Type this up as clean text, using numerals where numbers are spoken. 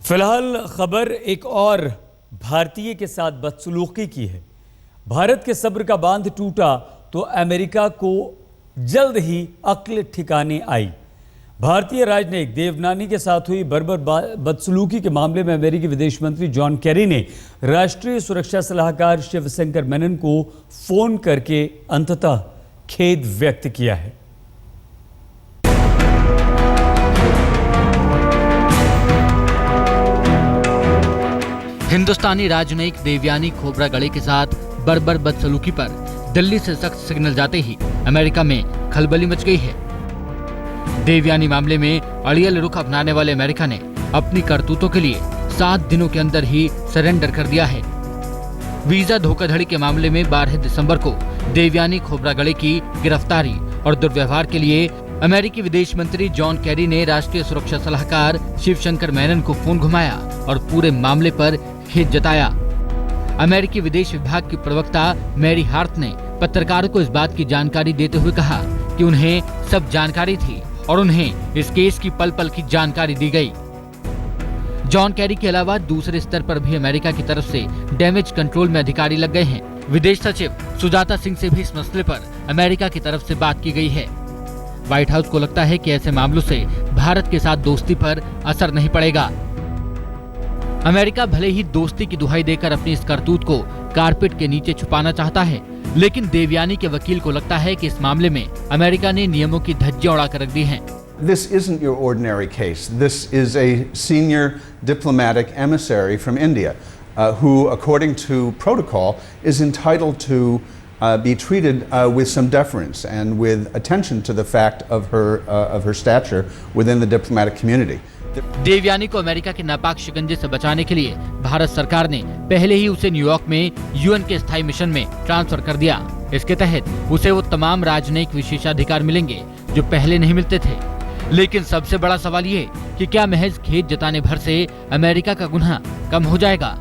फिलहाल खबर एक और भारतीय के साथ बदसलूकी की है। भारत के सब्र का बांध टूटा तो अमेरिका को जल्द ही अक्ल ठिकाने आई। भारतीय राजनयिक देवनानी के साथ हुई बर्बर बदसलूकी के मामले में अमेरिकी विदेश मंत्री जॉन केरी ने राष्ट्रीय सुरक्षा सलाहकार शिवशंकर मेनन को फोन करके अंततः खेद व्यक्त किया है। हिंदुस्तानी राजनयिक देवयानी खोब्रागड़े के साथ बर्बर बदसलूकी पर दिल्ली से सख्त सिग्नल जाते ही अमेरिका में खलबली मच गई है। देवयानी मामले में अड़ियल रुख अपनाने वाले अमेरिका ने अपनी करतूतों के लिए 7 दिनों के अंदर ही सरेंडर कर दिया है। वीजा धोखाधड़ी के मामले में 12 दिसंबर को देवयानी खोब्रागड़े की गिरफ्तारी और दुर्व्यवहार के लिए अमेरिकी विदेश मंत्री जॉन केरी ने राष्ट्रीय सुरक्षा सलाहकार शिवशंकर मेनन को फोन घुमाया और पूरे मामले पर खेद जताया। अमेरिकी विदेश विभाग की प्रवक्ता मैरी हार्ट ने पत्रकारों को इस बात की जानकारी देते हुए कहा कि उन्हें सब जानकारी थी और उन्हें इस केस की पल पल की जानकारी दी गई। जॉन केरी के अलावा दूसरे स्तर पर भी अमेरिका की तरफ से डैमेज कंट्रोल में अधिकारी लग गए हैं। विदेश सचिव सुजाता सिंह से भी इस मसले पर अमेरिका की तरफ से बात की गई है। व्हाइट हाउस को लगता है कि ऐसे मामलों से भारत के साथ दोस्ती पर असर नहीं पड़ेगा। अमेरिका भले ही दोस्ती की दुहाई देकर अपनी इस करतूत को कारपेट के नीचे छुपाना चाहता है, लेकिन देवयानी के वकील को लगता है कि इस मामले में अमेरिका ने नियमों की धज्जियां उड़ाकर रख दी हैं। This isn't your ordinary case. This is a senior diplomatic emissary from India who, according to protocol, is entitled to be treated with some deference and with attention to the fact of her stature within the diplomatic community. Devyani को America के नापाक शिकंजे से बचाने के लिए भारत सरकार ने पहले ही उसे न्यूयॉर्क में यूएन के स्थायी मिशन में ट्रांसफर कर दिया। इसके तहत उसे वो तमाम राजनयिक विशेषाधिकार मिलेंगे जो पहले नहीं मिलते थे। लेकिन सबसे बड़ा सवाल ये कि क्या महज खेद जताने भर से अमेरिका का गुनाह कम हो जाएगा?